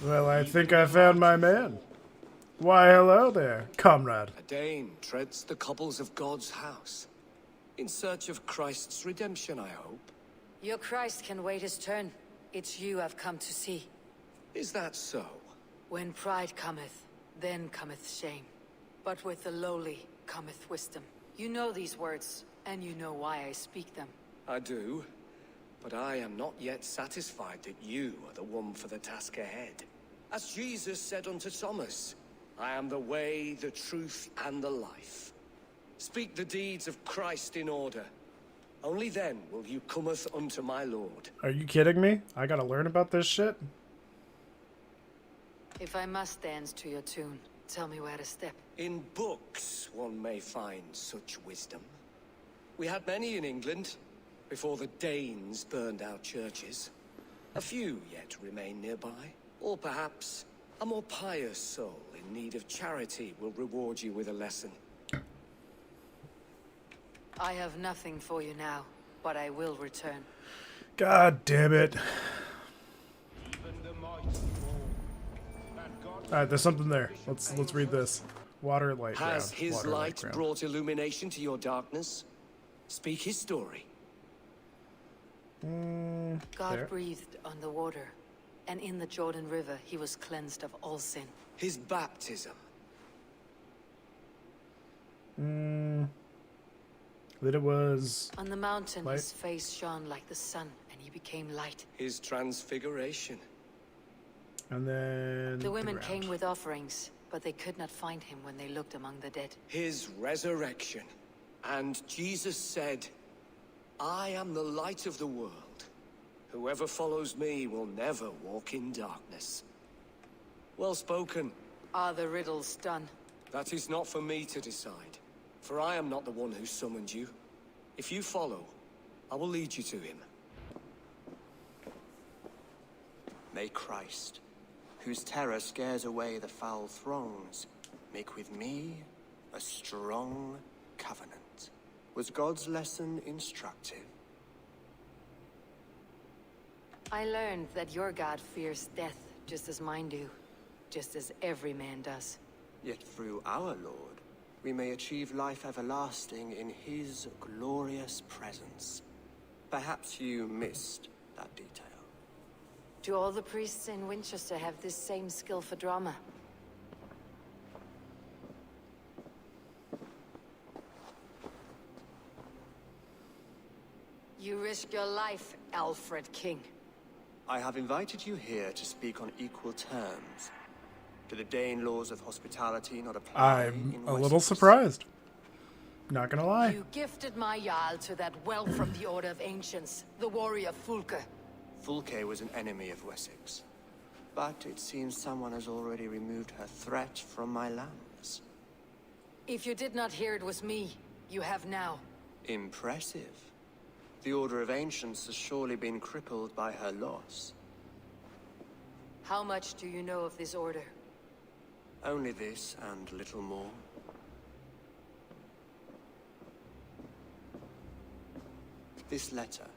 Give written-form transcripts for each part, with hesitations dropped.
Well, I think I found my man. Why, hello there, comrade. A Dane treads the cobbles of God's house. In search of Christ's redemption, I hope. Your Christ can wait his turn. It's you I've come to see. Is that so? When pride cometh, then cometh shame. But with the lowly cometh wisdom. You know these words, and you know why I speak them. I do. But I am not yet satisfied that you are the one for the task ahead. As Jesus said unto Thomas, I am the way, the truth, and the life. Speak the deeds of Christ in order. Only then will you cometh unto my Lord. Are you kidding me? I gotta learn about this shit? If I must dance to your tune, tell me where to step. In books one may find such wisdom. We had many in England, before the Danes burned our churches. A few yet remain nearby. Or perhaps a more pious soul in need of charity will reward you with a lesson. I have nothing for you now, but I will return. God damn it. Alright, there's something there. Let's read this. Water, light, Has ground. his Water, light ground. brought illumination to your darkness? Speak his story. God There. breathed on the water, and in the Jordan River he was cleansed of all sin. His baptism. That it was... On the mountain Light. his face shone like the sun, and he became light. His transfiguration. And then... The women ground. came with offerings, but they could not find him when they looked among the dead. His resurrection. And Jesus said, I am the light of the world. Whoever follows me will never walk in darkness. Well spoken. Are the riddles done? That is not for me to decide, for I am not the one who summoned you. If you follow, I will lead you to him. May Christ, whose terror scares away the foul throngs, make with me a strong covenant. Was God's lesson instructive? I learned that your God fears death just as mine do, just as every man does. Yet through our Lord, we may achieve life everlasting in his glorious presence. Perhaps you missed that detail. Do all the priests in Winchester have this same skill for drama? You risk your life, Alfred King. I have invited you here to speak on equal terms. Do the Dane laws of hospitality not apply I'm in a little Wessex? surprised. Not gonna lie. You gifted my Jarl to that whelp from the Order of Ancients, the warrior Fulke. Fulke was an enemy of Wessex. But it seems someone has already removed her threat from my lands. If you did not hear it was me, you have now. Impressive. The Order of Ancients has surely been crippled by her loss. How much do you know of this order? Only this and little more. This letter,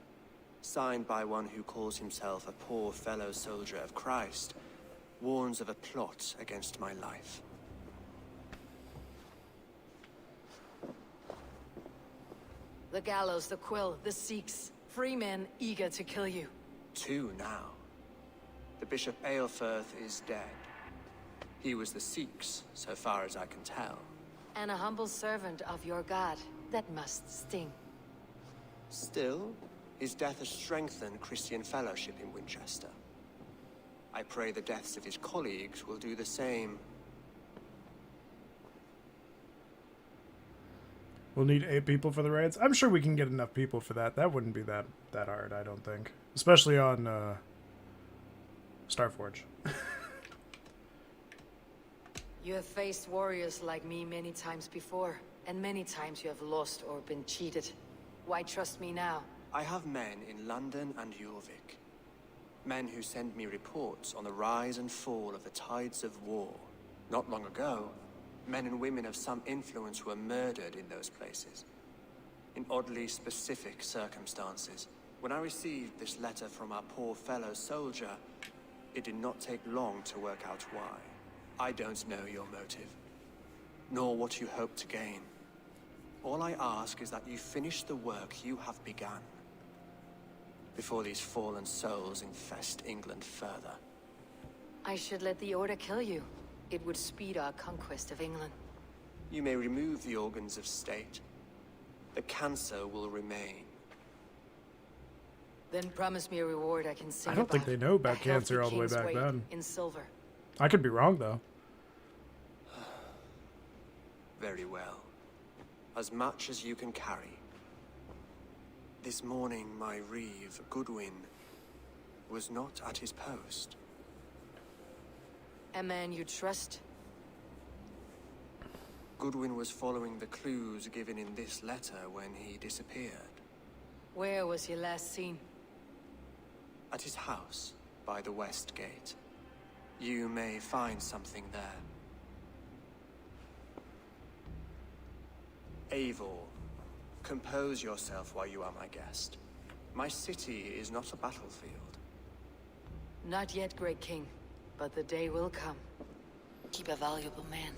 signed by one who calls himself a poor fellow soldier of Christ, warns of a plot against my life. The gallows, the Quill, the Sikhs, free men eager to kill you. 2 now. The Bishop Aelfirth is dead. He was the Sikhs, so far as I can tell. And a humble servant of your god. That must sting. Still, his death has strengthened Christian fellowship in Winchester. I pray the deaths of his colleagues will do the same. We'll need 8 people for the raids. I'm sure we can get enough people for that. That wouldn't be that hard, I don't think. Especially on Starforge. You have faced warriors like me many times before, and many times you have lost or been cheated. Why trust me now? I have men in London and Jorvik. Men who send me reports on the rise and fall of the tides of war. Not long ago, men and women of some influence were murdered in those places. In oddly specific circumstances. When I received this letter from our poor fellow soldier, It did not take long to work out why. I don't know your motive, nor what you hope to gain. All I ask is that you finish the work you have begun, before these fallen souls infest England further. I should let the Order kill you. It would speed our conquest of England. You may remove the organs of state. The cancer will remain. Then promise me a reward I can sing I don't think about. they know about A cancer all healthy the way king's back weight then. in silver. I could be wrong, though. Very well. As much as you can carry. This morning, my reeve, Goodwin, was not at his post. A man you trust? Goodwin was following the clues given in this letter when he disappeared. Where was he last seen? At his house, by the west gate. You may find something there. Eivor, compose yourself while you are my guest. My city is not a battlefield. Not yet, great king, but the day will come. Keep a valuable man.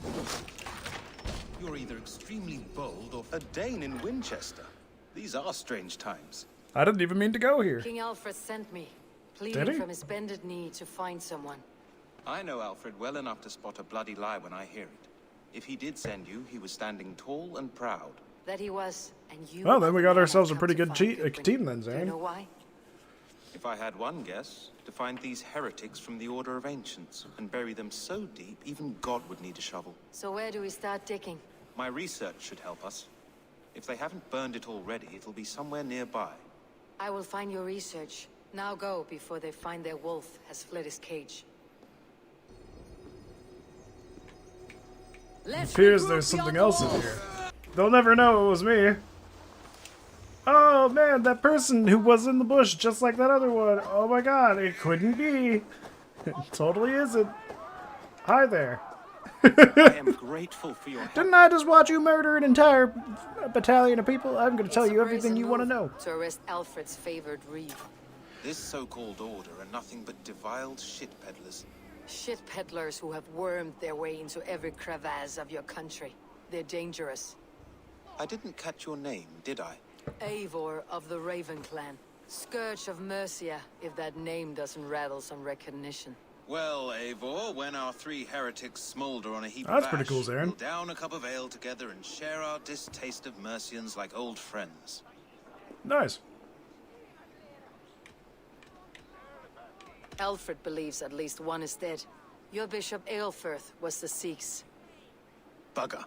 You're either extremely bold or a Dane in Winchester. These are strange times. I didn't even mean to go here. King Alfred sent me, Did pleading he? from his bended knee to find someone. I know Alfred well enough to spot a bloody lie when I hear it. If he did send you, he was standing tall and proud. That he was, and you. Well, then are we the got man ourselves a I've pretty come good to find, team Goodwin. then, Do you Zane. know why? If I had one guess, to find these heretics from the Order of Ancients and bury them so deep, even God would need a shovel. So where do we start digging? My research should help us. If they haven't burned it already, it'll be somewhere nearby. I will find your research. Now go, before they find their wolf has fled his cage. Let's Appears regroup there's something beyond else the in walls. here. They'll never know it was me. Oh man, that person who was in the bush just like that other one. Oh my god, it couldn't be. It totally isn't. Hi there. I am grateful for your help. Didn't I just watch you murder an entire battalion of people? I'm going to tell It's a you everything brazen you want to move know. to arrest Alfred's favored reeve. This so-called order are nothing but deviled shit peddlers. Shit peddlers who have wormed their way into every crevasse of your country. They're dangerous. I didn't catch your name, did I? Eivor of the Raven clan. Scourge of Mercia, if that name doesn't rattle some recognition. Well, Eivor, when our three heretics smolder on a heap That's of pretty ash, cool, Zarin. we'll down a cup of ale together and share our distaste of Mercians like old friends. Nice. Alfred believes at least one is dead. Your Bishop Aelfirth was the Sikhs. Bugger.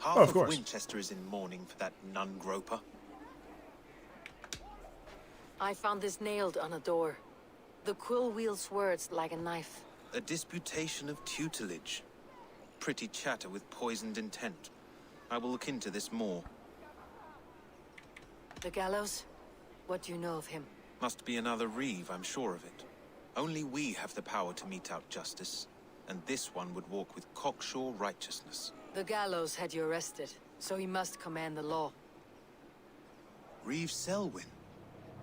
Half Oh, of of course. Winchester is in mourning for that nun-groper. I found this nailed on a door. The quill wields words like a knife. A disputation of tutelage. Pretty chatter with poisoned intent. I will look into this more. The gallows? What do you know of him? Must be another reeve, I'm sure of it. Only we have the power to mete out justice, and this one would walk with cocksure righteousness. The gallows had you arrested, so he must command the law. Reeve Selwyn.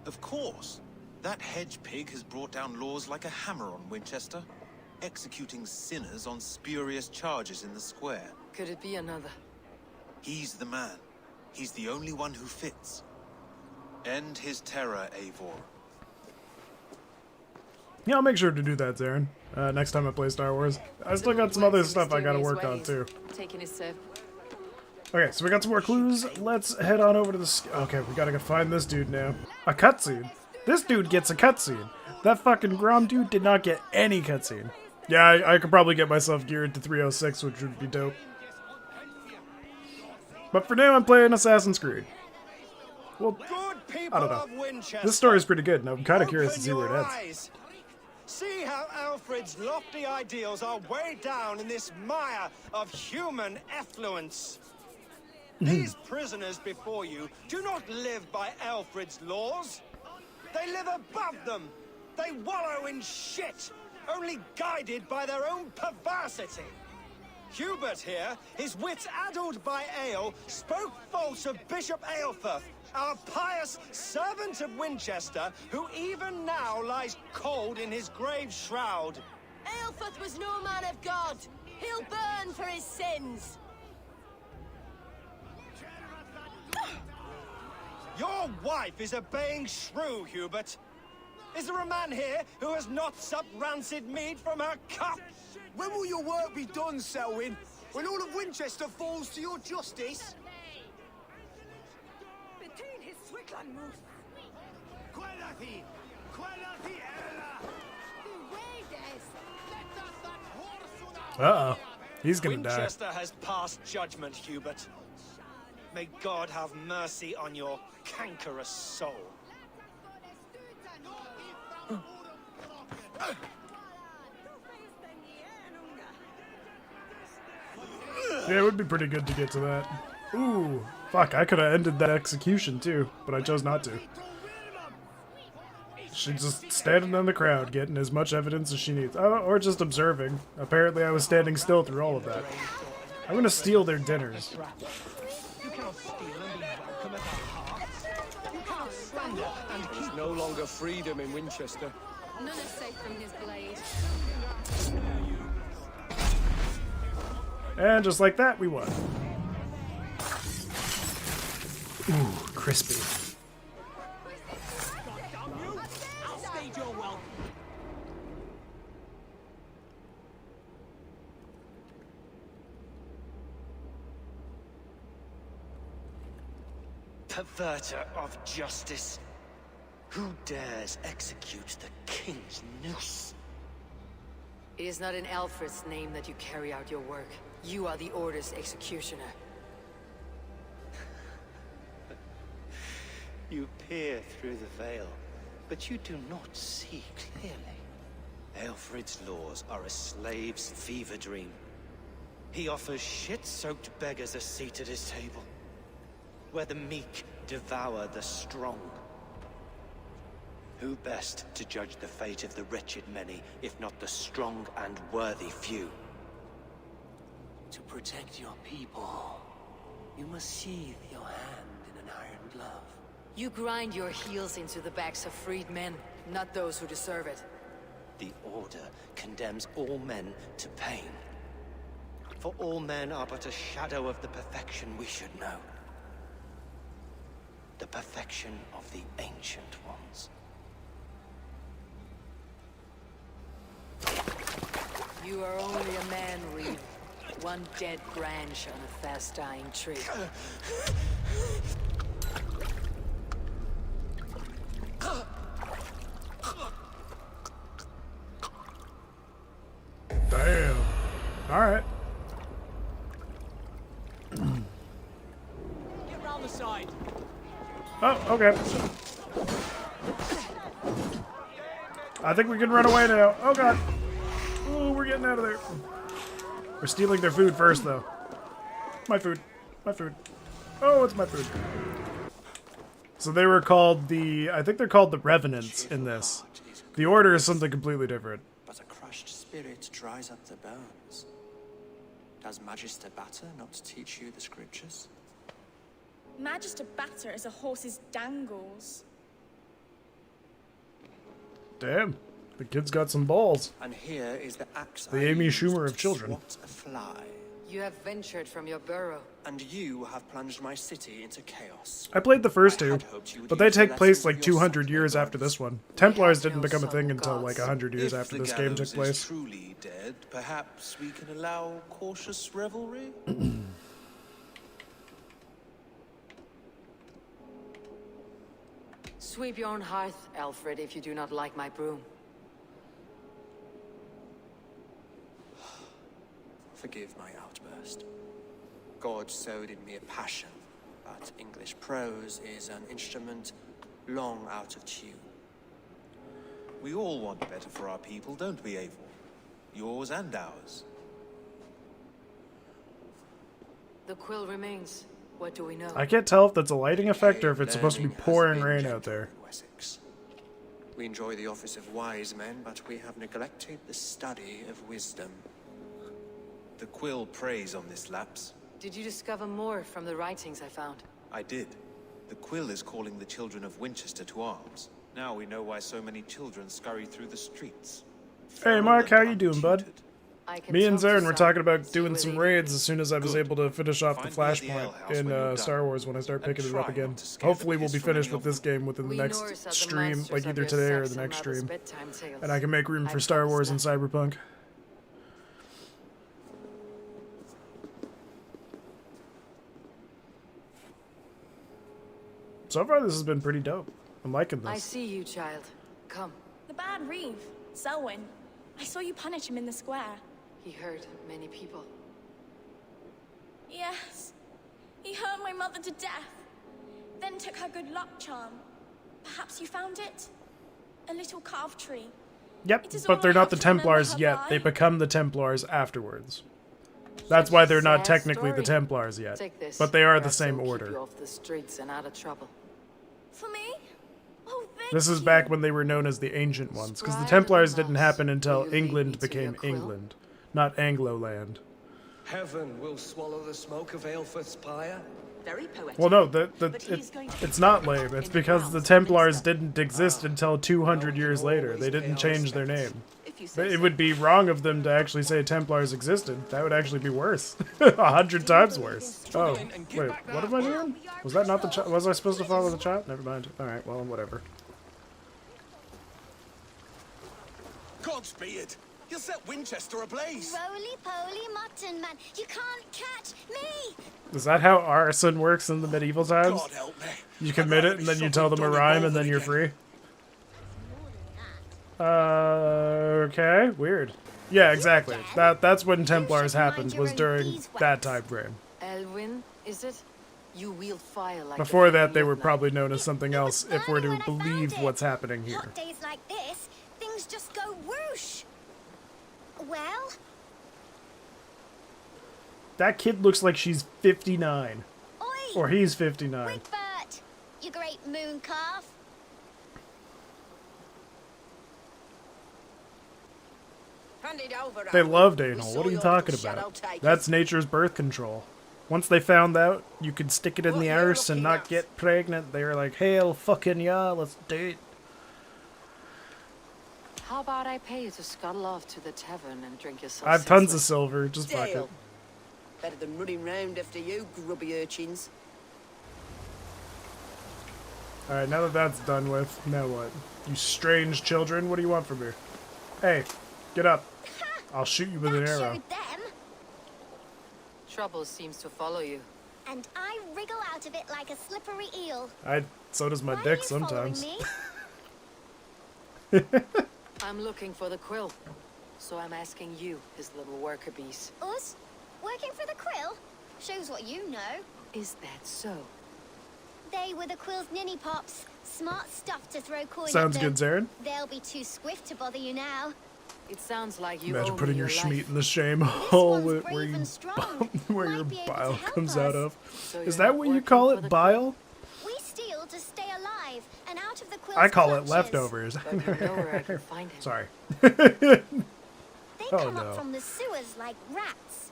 Of course. That hedge pig has brought down laws like a hammer on Winchester, executing sinners on spurious charges in the square. Could it be another? He's the man. He's the only one who fits. End his terror, Eivor. Yeah, I'll make sure to do that, Zarin. Next time I play Star Wars. I still got some other stuff I gotta work on, too. Taking his sip. Okay, so we got some more clues. Let's head on over to the... Okay, we gotta go find this dude now. A cutscene. This dude gets a cutscene. That fucking Grom dude did not get any cutscene. Yeah, I could probably get myself geared to 306, which would be dope. But for now, I'm playing Assassin's Creed. Well, Good people I don't of know. Winchester, This story's pretty good, and I'm kind of curious to open see where your it ends. eyes. See how Alfred's lofty ideals are weighed down in this mire of human effluence. These prisoners before you do not live by Alfred's laws. They live above them. They wallow in shit, only guided by their own perversity. Hubert here, his wits addled by ale, spoke false of Bishop Aelfirth, our pious servant of Winchester, who even now lies cold in his grave shroud. Aelfirth was no man of God. He'll burn for his sins. Your wife is obeying shrew, Hubert. Is there a man here who has not supped rancid mead from her cup? When will your work be done, Selwyn? When all of Winchester falls to your justice? Between his Swickland moose. Uh-oh. He's gonna die. Winchester has passed judgment, Hubert. May God have mercy on your cankerous soul. Yeah, it would be pretty good to get to that. Ooh, fuck, I could have ended that execution too, but I chose not to. She's just standing in the crowd, getting as much evidence as she needs. Oh, or just observing. Apparently I was standing still through all of that. I'm gonna steal their dinners. You cannot steal and be welcome at our hearts. You cannot slander and There's no longer freedom in Winchester. None is safe from his blade. And just like that, we won. Ooh, crispy. perverter of justice. Who dares execute the king's noose? It is not in Alfred's name that you carry out your work. You are the Order's executioner. You peer through the veil, but you do not see clearly. Aelfred's laws are a slave's fever dream. He offers shit-soaked beggars a seat at his table, where the meek devour the strong. Who best to judge the fate of the wretched many, if not the strong and worthy few? To protect your people, you must sheathe your hand in an iron glove. You grind your heels into the backs of freed men, not those who deserve it. The Order condemns all men to pain. For all men are but a shadow of the perfection we should know. The perfection of the Ancient Ones. You are only a man, Reed. One dead branch on a fast-dying tree. Damn. Alright. Get round the side. Oh, okay. I think we can run away now. Oh god. Ooh, we're getting out of there. We're stealing their food first, though. My food. My food. Oh, it's my food. So they were called the... I think they're called the Revenants in this. The Order is something completely different. But a crushed spirit dries up the bones. Does Magister Batter not teach you the scriptures? Magister Batter is a horse's dangles. Damn. The kid's got some balls. And here is the axe The I Amy used Schumer of to children. swat a fly. You have ventured from your burrow. And you have plunged my city into chaos. I played the first I two, had hoped you would but they use the take place lessons like of your 200 years subtle after gods. this one. Templars have didn't no become a thing subtle until gods. like 100 years If after the this game took gallows place. is truly dead, perhaps we can allow cautious revelry? Sweep your own hearth, Alfred, if you do not like my broom. Forgive my outburst. God sowed in me a passion, but English prose is an instrument long out of tune. We all want better for our people, don't we, Eivor? Yours and ours. The quill remains. What do we know? I can't tell if that's a lighting effect or if it's supposed to be Learning has pouring been rain gentle out there. in Wessex. We enjoy the office of wise men, but we have neglected the study of wisdom. The Quill preys on this lapse. Did you discover more from the writings I found? I did. The Quill is calling the children of Winchester to arms. Now we know why so many children scurry through the streets. Hey Mark, how you doing, bud? I can Me and talk to Zarin were some, talking about see doing where some they raids lead. as soon as I was able to finish off the Find me at the flashpoint alehouse when in you're Star done. Wars when I start And picking it try up again. not to scare the Hopefully we'll piss be from finished any with of this game within the We next Norse are the stream, masters like of either your today or the Saxon next mother's stream. bedtime tales. And I can make room I for Star promise Wars and that. Cyberpunk. So far this has been pretty dope. I'm liking I this. see you, child. Come. The bad Reeve, Selwyn. I saw you punish him in the square. He hurt many people. Yes. He hurt my mother to death. Then took her good luck charm. Perhaps you found it? A little carved tree. Yep, It is but all they're I not have the to remember Templars her yet. by. They become the Templars afterwards. That's why they're not Sad technically the story. Templars yet. Take this. But they are the Perhaps same it'll keep order. you off the streets and out of trouble. For me? Oh, thank This is you. back when they were known as the Ancient Ones, because the Spry Templars little didn't mouse, happen until will you lead me England to became your Quill? England, not Anglo-land. Heaven will swallow the smoke of Aelfred's pyre. Very poetic. Well, no, it's not lame. It's because the Templars didn't exist until 200 years later. They didn't change their name. But it would be wrong of them to actually say Templars existed. That would actually be worse. 100 times worse. Oh, wait, what am I doing? Was that not the child? Was I supposed to follow the child? Never mind. Alright, well, whatever. Godspeed! You set Winchester ablaze! Roly-poly mutton man, you can't catch me! Is that how arson works in the medieval times? God help me. You commit it and then you tell them a rhyme and then you're free? Okay, weird. Yeah, exactly. That's when Templars happened, was during that time frame. Elwyn, is it? You wield fire like Before the that, they King were of Night. probably known as something It else, was if we're burning to when I found believe it. what's happening here. Hot days like this, things just go whoosh. Well, That kid looks like she's 59. oi, Or he's 59. Wigbert, you great moon calf. They loved anal. What are you talking about? That's nature's birth control. Once they found out you could stick it in the arse and not get pregnant, they were like, hell fucking yeah, let's do it. How about I pay you to scuttle off to the tavern and drink yourself? I have tons of silver, just fuck it. Deal. Better than running round after you, grubby urchins. Alright, now that that's done with, now what? You strange children, what do you want from me? Hey, get up. I'll shoot you with an That arrow. showed them, Trouble seems to follow you. and I wriggle out of it like a slippery eel. So does my Why are dick you following sometimes. me? I'm looking for the Quill, so I'm asking you, his little worker bees. Us? Working for the Quill? Shows what you know. Is that so? They were the Quill's ninny pops. Smart stuff to throw coin Sounds at good, them. Zarin. They'll be too swift to bother you now. It sounds like you Imagine owe putting me your your schmeat life. in the shame This hole one's where brave you and strong. where Might your be able to bile help comes us. out of. So Is you're that not what you working call for it, the bile? We steal to stay alive and out of the Quill's I call it clutches. leftovers. But you know where I can find him. Sorry. They Oh, come no. up from the sewers like rats.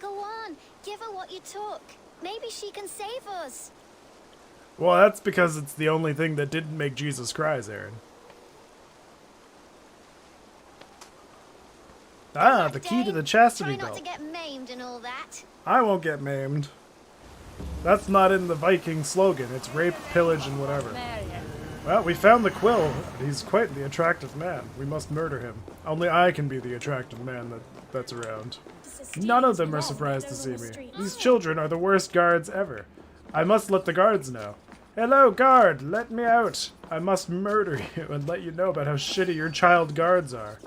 Go on, give her what you took. Maybe she can save us. Well, that's because it's the only thing that didn't make Jesus cry, Zarin. Ah, the key to the chastity Try not belt. to get maimed and all that. I won't get maimed. That's not in the Viking slogan. It's rape, pillage, and whatever. Well, we found the Quill. He's quite the attractive man. We must murder him. Only I can be the attractive man that's around. None of them are surprised to see me. These children are the worst guards ever. I must let the guards know. Hello, guard! Let me out! I must murder you and let you know about how shitty your child guards are.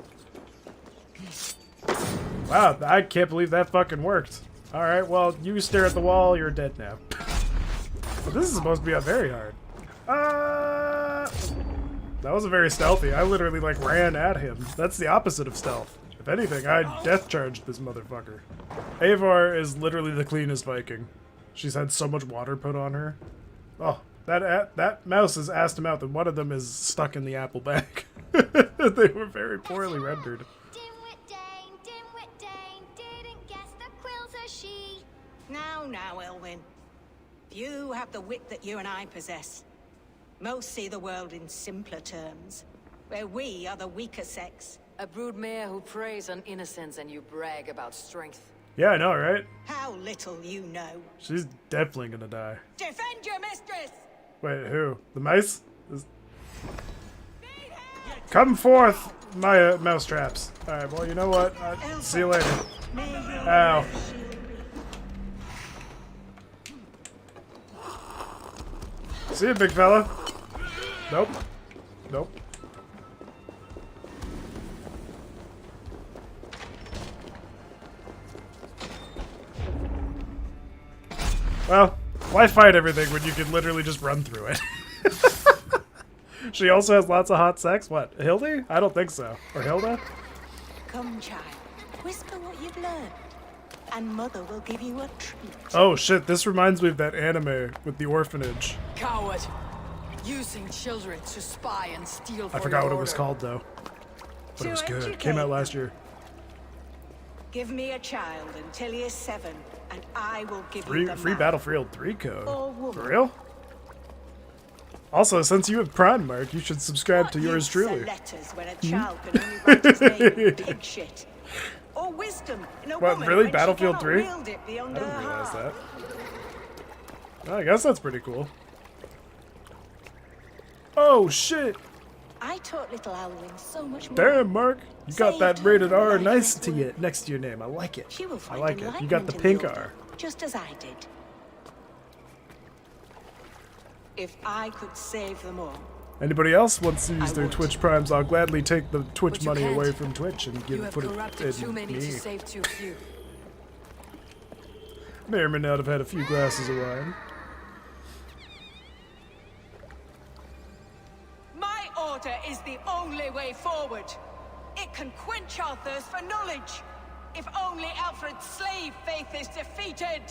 Wow, I can't believe that fucking worked. Alright, well, you stare at the wall, you're dead now. But this is supposed to be very hard. That wasn't very stealthy. I literally, like, ran at him. That's the opposite of stealth. If anything, I death charged this motherfucker. Avar is literally the cleanest Viking. She's had so much water put on her. Oh, that mouse has asked him out, and one of them is stuck in the apple bag. They were very poorly rendered. Dimwit Dane, didn't guess the Now, Elwyn. Few have the wit that you and I possess. Most see the world in simpler terms, where we are the weaker sex. A broodmare who preys on innocence and you brag about strength. Yeah, I know, right? How little you know. She's definitely gonna die. Defend your mistress! Wait, who? The mice? Come forth, my mousetraps. Alright, well, you know what? See you later. Ow. See you, big fella. Nope. Nope. Well, why fight everything when you can literally just run through it? She also has lots of hot sex? What, Hildy? I don't think so. Or Hilda? Come, child. Whisper what you've learned, and Mother will give you a treat. Oh shit, this reminds me of that anime with the orphanage. Coward! Using children to spy and steal for I forgot your what it was order. called though. But it was good. educate Came out last year. Give me a child until he is 7, and I will give Free you the man. Battlefield 3 code. Or woman. For real? Also, since you have Prime, Mark, you should subscribe What to yours use are truly. letters when a child can only write his name in pig shit? Or wisdom in a What, woman really? when Battlefield she 3? cannot wield it I beyond didn't her realize heart. that. I guess that's pretty cool. Oh shit! I taught little Alwyn so much more. Damn, Mark, you got Saved that her rated R life nice and to work. you next to your name. I like it. She will I find like it. You got the enlightenment in pink the R. order, just as I did. If I could save them all, Anybody else wants to use I their would. Twitch Primes, I'll gladly take the Twitch But you money can't. away from Twitch and You have put it corrupted too in many me. to save too few. May or may not have had a few glasses of wine. my order is the only way forward. It can quench our thirst for knowledge. If only Alfred's slave faith is defeated.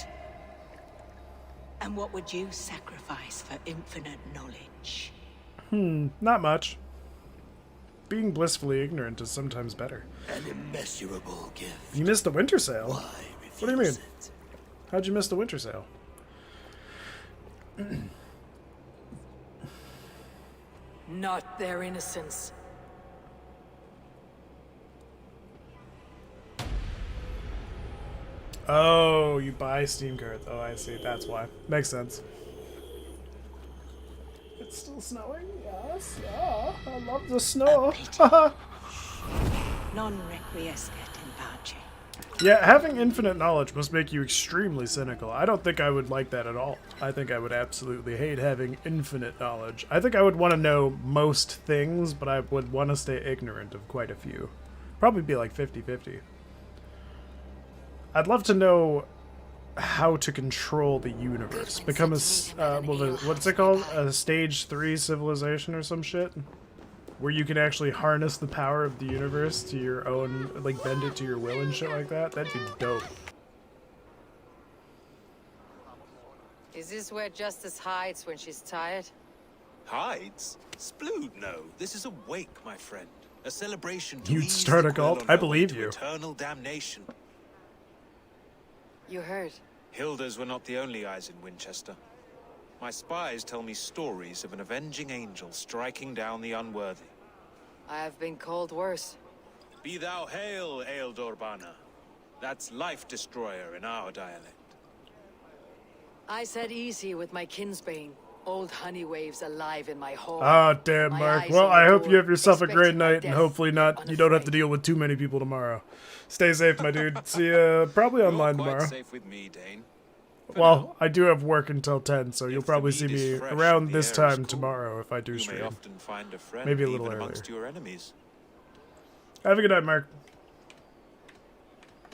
And what would you sacrifice for infinite knowledge? Not much. Being blissfully ignorant is sometimes better. An immeasurable gift. You missed the winter sale. Why What do you mean? refuse it? How'd you miss the winter sale? Not their innocence. Oh, you buy Steam cards. Oh, I see. That's why. Makes sense. It's still snowing? Yes. Yeah. I love the snow. Non requiescat in pace. Yeah, having infinite knowledge must make you extremely cynical. I don't think I would like that at all. I think I would absolutely hate having infinite knowledge. I think I would want to know most things, but I would want to stay ignorant of quite a few. Probably be like 50-50. I'd love to know how to control the universe. Become a, what's it called? A stage 3 civilization or some shit? Where you can actually harness the power of the universe to your own, like bend it to your will and shit like that. That'd be dope. Is this where Justice hides when she's tired? Hides? Splood, no. This is a wake, my friend. A celebration to You'd ease start the a cult? Quill on I her way believe to you. Eternal damnation. You heard. Hilda's were not the only eyes in Winchester. My spies tell me stories of an avenging angel striking down the unworthy. I have been called worse. Be thou hail, Eildorbana. That's life destroyer in our dialect. I said easy with my kinsbane. Old honey waves alive in my hall. Ah, damn, My Mark. eyes Well, on I the hope door, you have yourself a great expecting my night, and death, hopefully not. You don't have to unafraid. deal with too many people tomorrow. Stay safe, my dude. See you probably online You're quite tomorrow. safe with me, Dane. Well, I do have work until 10, so you'll If the probably see mead is me fresh around and the this air is time cool, tomorrow if I do You may stream. often find a friend Maybe a little even amongst earlier. your enemies. Have a good night, Mark.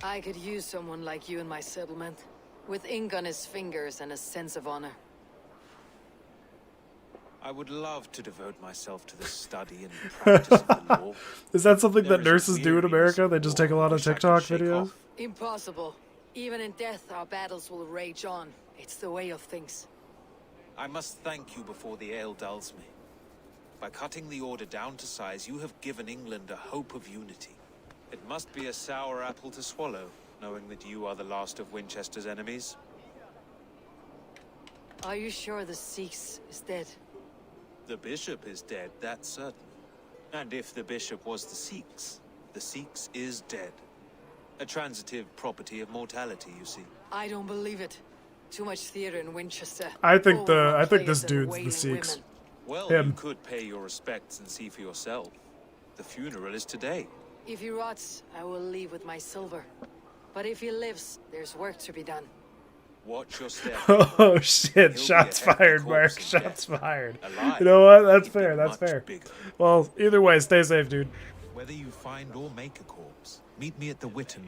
I could use someone like you in my settlement. With ink on his fingers and a sense of honor. I would love to devote myself to the study and practice of the law. Is that something There that is a nurses do in weariness America? of They just war take a lot of which I can TikTok shake videos? off. Impossible. Even in death, our battles will rage on. It's the way of things. I must thank you before the ale dulls me. By cutting the order down to size, you have given England a hope of unity. It must be a sour apple to swallow, knowing that you are the last of Winchester's enemies. Are you sure the Sikhs is dead? The bishop is dead, that's certain. And if the bishop was the Sikhs is dead. A transitive property of mortality, you see. I don't believe it. Too much theater in Winchester. I think Overworked this players and dude's the wailing Sikhs. women. Well, Him. you could pay your respects and see for yourself. The funeral is today. If he rots, I will leave with my silver. But if he lives, there's work to be done. Watch your step. Oh shit, He'll shots be a hefty fired, Mark. corpse in Shots death. fired. Alive, You know what? That's he'd be fair, that's much fair. bigger. Well, either way, stay safe, dude. Whether you find or make a corpse, meet me at the Witten